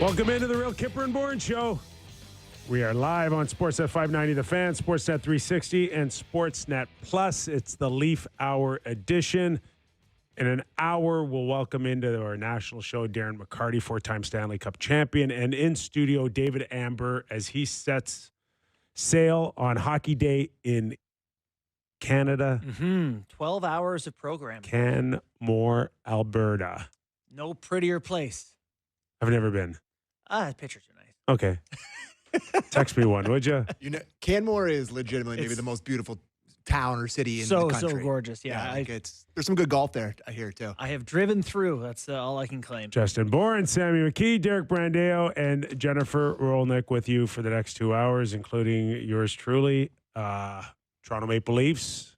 Welcome into the Real Kipper and Bourne Show. We are live on Sportsnet 590 The Fan, Sportsnet 360, and Sportsnet Plus. It's the Leaf Hour edition. In an hour, we'll welcome into our national show Darren McCarty, four-time Stanley Cup champion, and in studio David Amber as he sets sail on Hockey Day in Canada. 12 hours of programming. Canmore, Alberta. No prettier place. I've never been. Pictures are nice. Okay. Text me one, would you? You know, Canmore is legitimately maybe the most beautiful town or city in the country. So gorgeous. Yeah. There's some good golf there, I hear, too. I have driven through. That's all I can claim. Justin Bourne, Sammy McKee, Derek Brandeo, and Jennifer Rolnick with you for the next 2 hours, including yours truly. Toronto Maple Leafs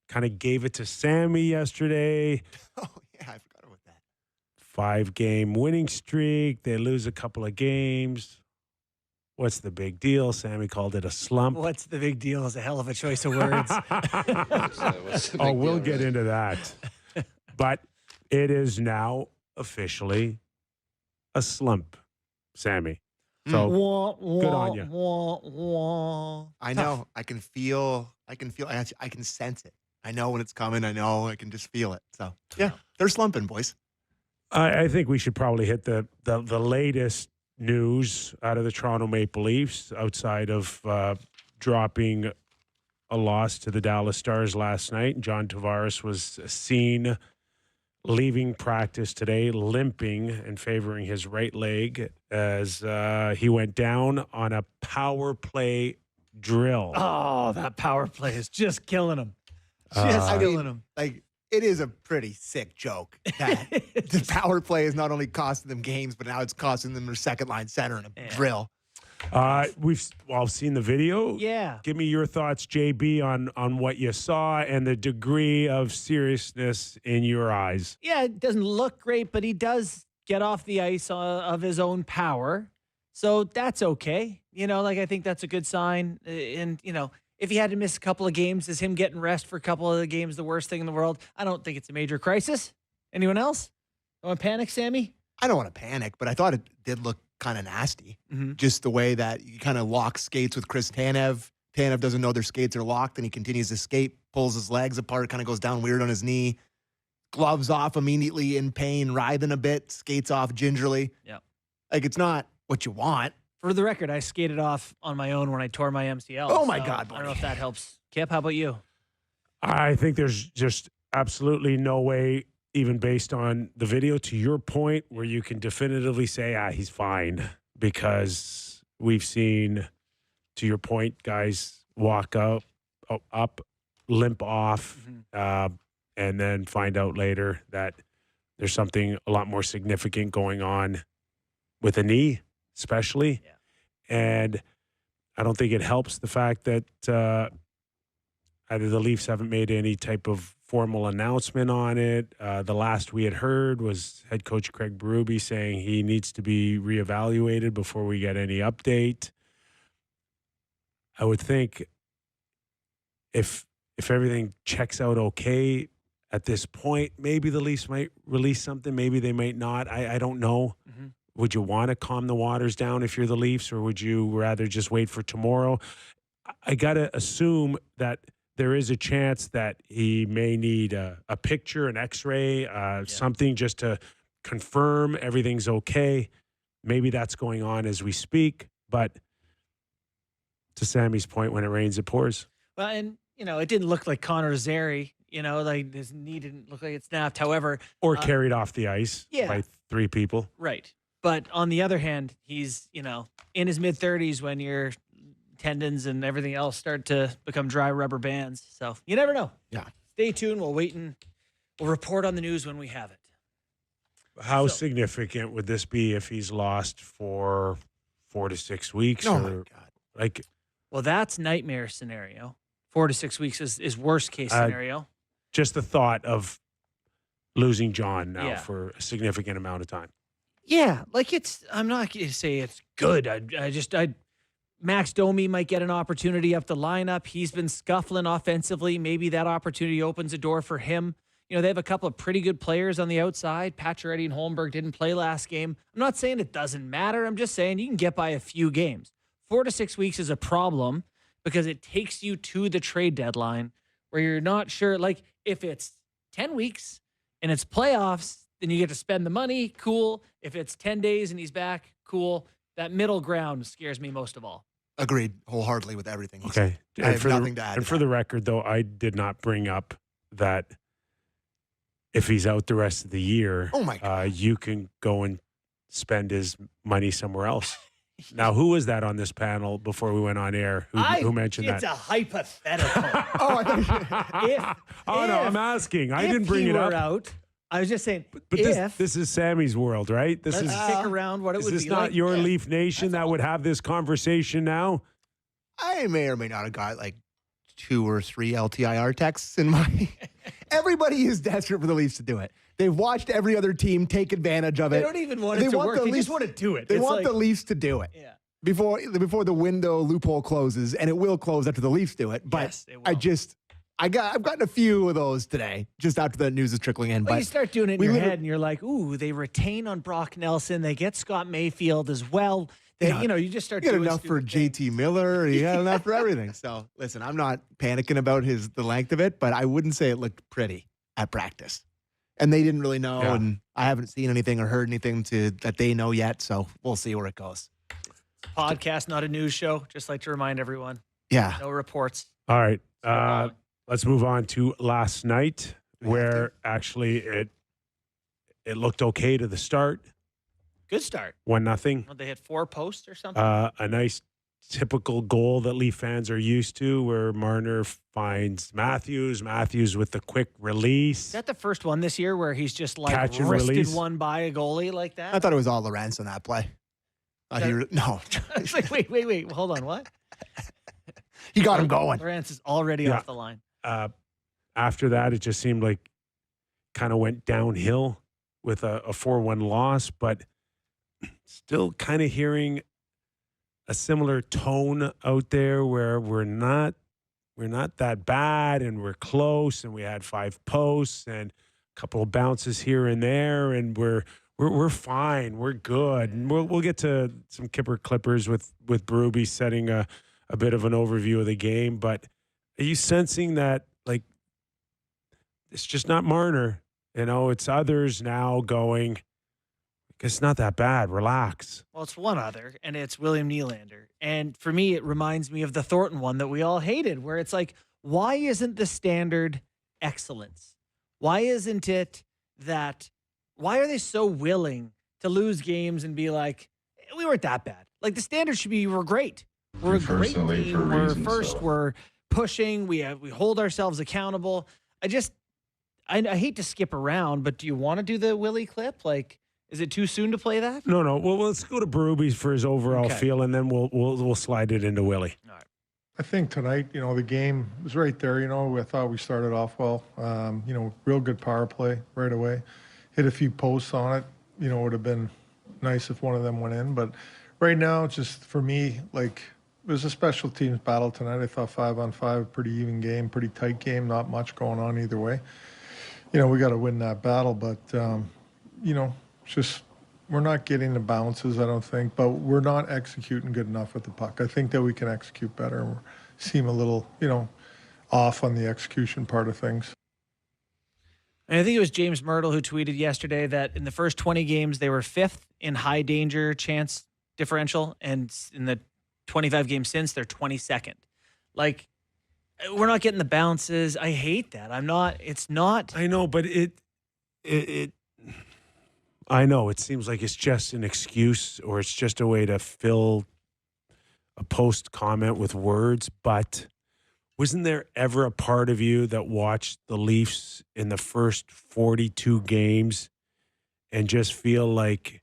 kind of gave it to Sammy yesterday. Oh, yeah, I forgot about that. 5-game winning streak. They lose a couple of games. What's the big deal? Sammy called it a slump. What's the big deal is a hell of a choice of words. We'll get into that. But it is now officially a slump, Sammy. So good on you. I know. I can sense it. I know when it's coming. I can just feel it. So, yeah, they're slumping, boys. I think we should probably hit the latest news out of the Toronto Maple Leafs outside of dropping a loss to the Dallas Stars last night. John Tavares was seen leaving practice today, limping and favoring his right leg as he went down on a power play drill. Oh, that power play is just killing him. Like, it is a pretty sick joke that the power play is not only costing them games, but now it's costing them their second line center in a drill. We've all seen the video. Yeah. Give me your thoughts, JB, on what you saw and the degree of seriousness in your eyes. Yeah, it doesn't look great, but he does get off the ice of his own power. So that's okay. I think that's a good sign. And, if he had to miss a couple of games, is him getting rest for a couple of the games the worst thing in the world? I don't think it's a major crisis. Anyone else? Don't want to panic, Sammy? I don't want to panic, but I thought it did look kind of nasty. Mm-hmm. Just the way that you kind of lock skates with Chris Tanev. Tanev doesn't know their skates are locked, and he continues to skate, pulls his legs apart, kind of goes down weird on his knee. Gloves off immediately in pain, writhing a bit, skates off gingerly. Yeah. Like, it's not what you want. For the record, I skated off on my own when I tore my MCL. Oh, my God, I don't buddy. know if that helps. Kip, how about you? I think there's just absolutely no way, even based on the video, to your point, where you can definitively say, he's fine. Because we've seen, to your point, guys walk up, limp off, and then find out later that there's something a lot more significant going on with a knee, especially. Yeah. And I don't think it helps the fact that either the Leafs haven't made any type of formal announcement on it. The last we had heard was head coach Craig Berube saying he needs to be reevaluated before we get any update. I would think if everything checks out okay at this point, maybe the Leafs might release something. Maybe they might not. I don't know. Mm-hmm. Would you want to calm the waters down if you're the Leafs, or would you rather just wait for tomorrow? I got to assume that there is a chance that he may need a picture, an X-ray, something just to confirm everything's okay. Maybe that's going on as we speak. But to Sammy's point, when it rains, it pours. Well, and, it didn't look like Connor Zary. Like his knee didn't look like it snapped. However. Or carried off the ice by 3 people. Right. But on the other hand, he's, in his mid-30s when your tendons and everything else start to become dry rubber bands. So you never know. Yeah. Stay tuned. We'll wait and we'll report on the news when we have it. How significant would this be if he's lost for 4 to 6 weeks? Oh, my God. Well, that's nightmare scenario. 4 to 6 weeks is worst case scenario. Just the thought of losing John now for a significant amount of time. Yeah, I'm not going to say it's good. Max Domi might get an opportunity up the lineup. He's been scuffling offensively. Maybe that opportunity opens a door for him. they have a couple of pretty good players on the outside. Pacioretty and Holmberg didn't play last game. I'm not saying it doesn't matter. I'm just saying you can get by a few games. 4 to 6 weeks is a problem because it takes you to the trade deadline where you're not sure. Like, if it's 10 weeks and it's playoffs, then you get to spend the money. Cool. If it's 10 days and he's back, cool. That middle ground scares me most of all. Agreed wholeheartedly with everything. He Okay. said. I have nothing to add. And to for that. the record, though, I did not bring up that if he's out the rest of the year, Oh my God. you can go and spend his money somewhere else. Now, who was that on this panel before we went on air? Who mentioned it's that? a hypothetical. Oh, I thought No, I'm asking. I didn't bring it up. Out, I was just saying, But this is Sammy's world, right? This let's is stick around what it is would this be not like. your Yeah. Leaf Nation that would have this conversation now? I may or may not have got like 2 or 3 LTIR texts in my. Everybody is desperate for the Leafs to do it. They've watched every other team take advantage of it. They don't even want it They to want work. the They Leafs- just want to do it. They It's want like, the Leafs to do it yeah. before the window loophole closes, and it will close after the Leafs do it. But Yes, it will. I've gotten a few of those today, just after the news is trickling in. Well, but you start doing it in we your live- head, and you're like, "Ooh, they retain on Brock Nelson. They get Scott Mayfield as well. They, Yeah. you just start you got doing enough for stupid things. JT Miller. You got enough for everything. So listen, I'm not panicking about the length of it, but I wouldn't say it looked pretty at practice. And they didn't really know, Yeah. and I haven't seen anything or heard anything that they know yet. So we'll see where it goes. Podcast, not a news show. Just like to remind everyone, Yeah. no reports. All right. Football. Let's move on to last night, We have where actually it looked okay to the start. Good start. 1-0. Well, they hit 4 posts or something. A nice typical goal that Leaf fans are used to, where Marner finds Matthews. Matthews with the quick Is release. that the first one this year where he's just like Catch and wristed release? one by a goalie like that? I thought it was all Lorenz on that play. No. It's like, wait. Hold on. What? He got him going. Lawrence is already Yeah. off the line. After that, it just seemed like kind of went downhill with a 4-1 loss, but still kind of hearing a similar tone out there where we're not that bad and we're close and we had 5 posts and a couple of bounces here and there and we're fine, we're good, and we'll get to some Kipper Clippers with Berube setting a bit of an overview of the game. But are you sensing that, like, it's just not Marner? It's others now going, it's not that bad. Relax. Well, it's one other, and it's William Nylander. And for me, it reminds me of the Thornton one that we all hated, where it's like, why isn't the standard excellence? Why isn't it that? Why are they so willing to lose games and be like, we weren't that bad? Like, the standard should be, we're great. We're a great team. We're first. We're pushing. We hold ourselves accountable. I hate to skip around, but do you want to do the Willie clip? Like, is it too soon to play that? No. Well, let's go to Berube for his overall Okay. feel, and then we'll slide it into Willie. I think tonight, the game was right there. I thought we started off well. Real good power play right away. Hit a few posts on it. Would have been nice if one of them went in. But right now, just for me, like, it was a special teams battle tonight. I thought 5-on-5, pretty even game, pretty tight game, not much going on either way. We got to win that battle, but, just we're not getting the bounces, I don't think, but we're not executing good enough with the puck. I think that we can execute better, and we seem a little, off on the execution part of things. And I think it was James Myrtle who tweeted yesterday that in the first 20 games, they were 5th in high danger chance differential. And in the 25 games since, they're 22nd. Like, we're not getting the bounces. I hate that. It's not. I know, but I know it seems like it's just an excuse or it's just a way to fill a post comment with words. But wasn't there ever a part of you that watched the Leafs in the first 42 games and just feel like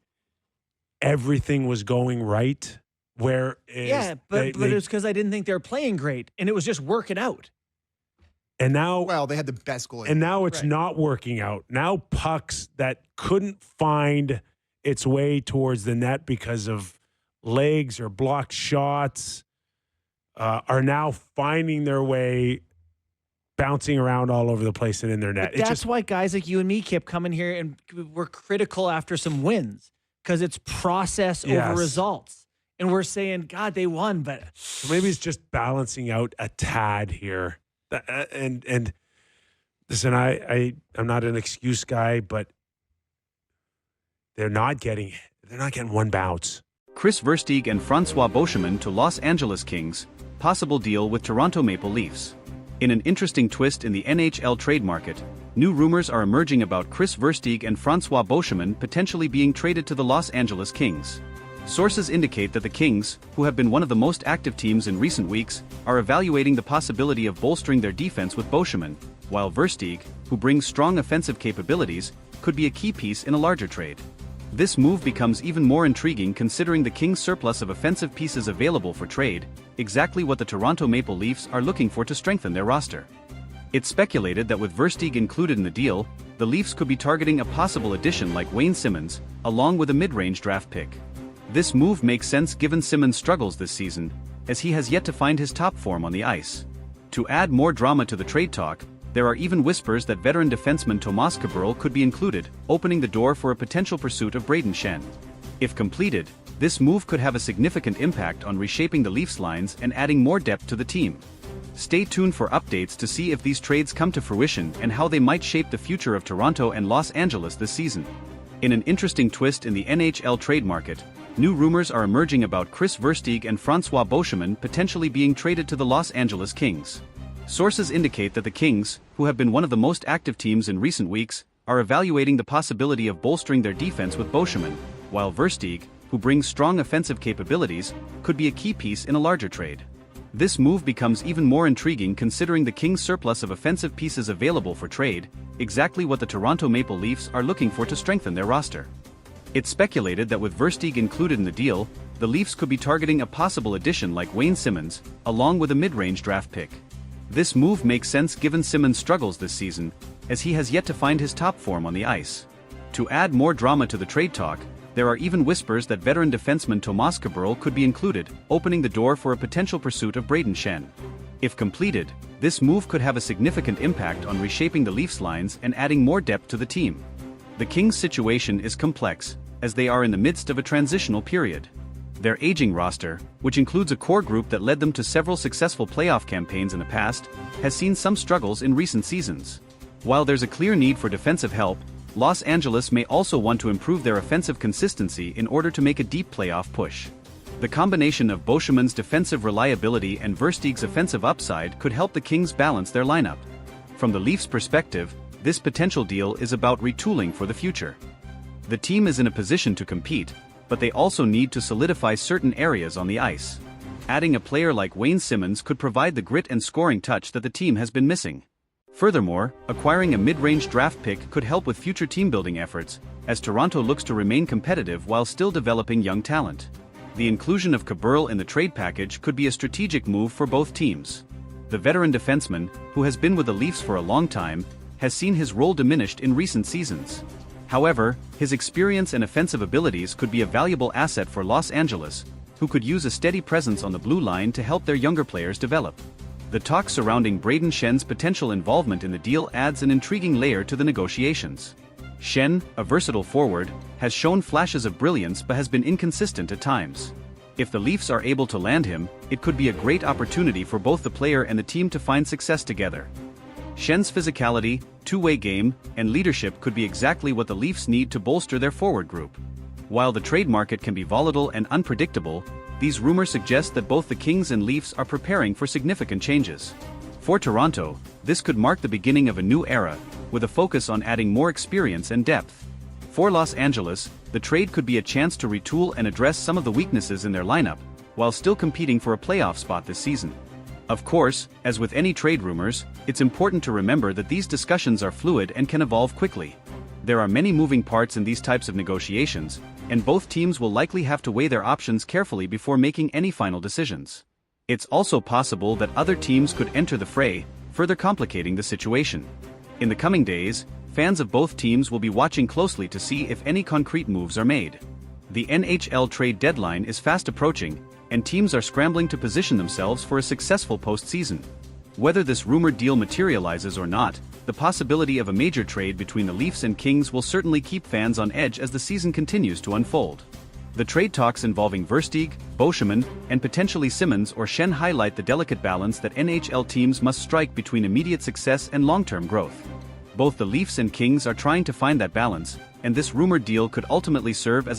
everything was going right? But It was because I didn't think they were playing great, and it was just working out. and now Well, they had the best goalie. And now it's Right. not working out. Now pucks that couldn't find its way towards the net because of legs or blocked shots are now finding their way bouncing around all over the place and in their net. But that's why guys like you and me kept coming here and we're critical after some wins because it's process over Yes. results. And we're saying, God, they won, but So maybe it's just balancing out a tad here. And listen, I'm not an excuse guy, but they're not getting one bounce. Chris Versteeg and Francois Beauchemin to Los Angeles Kings, possible deal with Toronto Maple Leafs. In an interesting twist in the NHL trade market, new rumors are emerging about Chris Versteeg and Francois Beauchemin potentially being traded to the Los Angeles Kings. Sources indicate that the Kings, who have been one of the most active teams in recent weeks, are evaluating the possibility of bolstering their defense with Beauchemin, while Versteeg, who brings strong offensive capabilities, could be a key piece in a larger trade. This move becomes even more intriguing considering the Kings' surplus of offensive pieces available for trade, exactly what the Toronto Maple Leafs are looking for to strengthen their roster. It's speculated that with Versteeg included in the deal, the Leafs could be targeting a possible addition like Wayne Simmonds, along with a mid-range draft pick. This move makes sense given Simmonds' struggles this season, as he has yet to find his top form on the ice. To add more drama to the trade talk, there are even whispers that veteran defenseman Tomas Kaberle could be included, opening the door for a potential pursuit of Brayden Schenn. If completed, this move could have a significant impact on reshaping the Leafs lines and adding more depth to the team. Stay tuned for updates to see if these trades come to fruition and how they might shape the future of Toronto and Los Angeles this season. In an interesting twist in the NHL trade market, new rumors are emerging about Chris Versteeg and Francois Beauchemin potentially being traded to the Los Angeles Kings. Sources indicate that the Kings, who have been one of the most active teams in recent weeks, are evaluating the possibility of bolstering their defense with Beauchemin, while Versteeg, who brings strong offensive capabilities, could be a key piece in a larger trade. This move becomes even more intriguing considering the Kings' surplus of offensive pieces available for trade, exactly what the Toronto Maple Leafs are looking for to strengthen their roster. It's speculated that with Versteeg included in the deal, the Leafs could be targeting a possible addition like Wayne Simmonds, along with a mid-range draft pick. This move makes sense given Simmonds' struggles this season, as he has yet to find his top form on the ice. To add more drama to the trade talk, there are even whispers that veteran defenseman Tomas Kaberle could be included, opening the door for a potential pursuit of Brayden Schenn. If completed, this move could have a significant impact on reshaping the Leafs lines and adding more depth to the team. The Kings' situation is complex, as they are in the midst of a transitional period. Their aging roster, which includes a core group that led them to several successful playoff campaigns in the past, has seen some struggles in recent seasons. While there's a clear need for defensive help, Los Angeles may also want to improve their offensive consistency in order to make a deep playoff push. The combination of Beauchemin's defensive reliability and Versteeg's offensive upside could help the Kings balance their lineup. From the Leafs' perspective, this potential deal is about retooling for the future. The team is in a position to compete, but they also need to solidify certain areas on the ice. Adding a player like Wayne Simmonds could provide the grit and scoring touch that the team has been missing. Furthermore, acquiring a mid-range draft pick could help with future team-building efforts, as Toronto looks to remain competitive while still developing young talent. The inclusion of Kaberle in the trade package could be a strategic move for both teams. The veteran defenseman, who has been with the Leafs for a long time, has seen his role diminished in recent seasons. However, his experience and offensive abilities could be a valuable asset for Los Angeles, who could use a steady presence on the blue line to help their younger players develop. The talk surrounding Brayden Schenn's potential involvement in the deal adds an intriguing layer to the negotiations. Schenn, a versatile forward, has shown flashes of brilliance but has been inconsistent at times. If the Leafs are able to land him, it could be a great opportunity for both the player and the team to find success together. Schenn's physicality, two-way game, and leadership could be exactly what the Leafs need to bolster their forward group. While the trade market can be volatile and unpredictable, these rumors suggest that both the Kings and Leafs are preparing for significant changes. For Toronto, this could mark the beginning of a new era, with a focus on adding more experience and depth. For Los Angeles, the trade could be a chance to retool and address some of the weaknesses in their lineup, while still competing for a playoff spot this season. Of course, as with any trade rumors, it's important to remember that these discussions are fluid and can evolve quickly. There are many moving parts in these types of negotiations, and both teams will likely have to weigh their options carefully before making any final decisions. It's also possible that other teams could enter the fray, further complicating the situation. In the coming days, fans of both teams will be watching closely to see if any concrete moves are made. The NHL trade deadline is fast approaching, and teams are scrambling to position themselves for a successful postseason. Whether this rumored deal materializes or not, the possibility of a major trade between the Leafs and Kings will certainly keep fans on edge as the season continues to unfold. The trade talks involving Versteeg, Boschman, and potentially Simmons or Schenn highlight the delicate balance that NHL teams must strike between immediate success and long-term growth. Both the Leafs and Kings are trying to find that balance, and this rumored deal could ultimately serve as a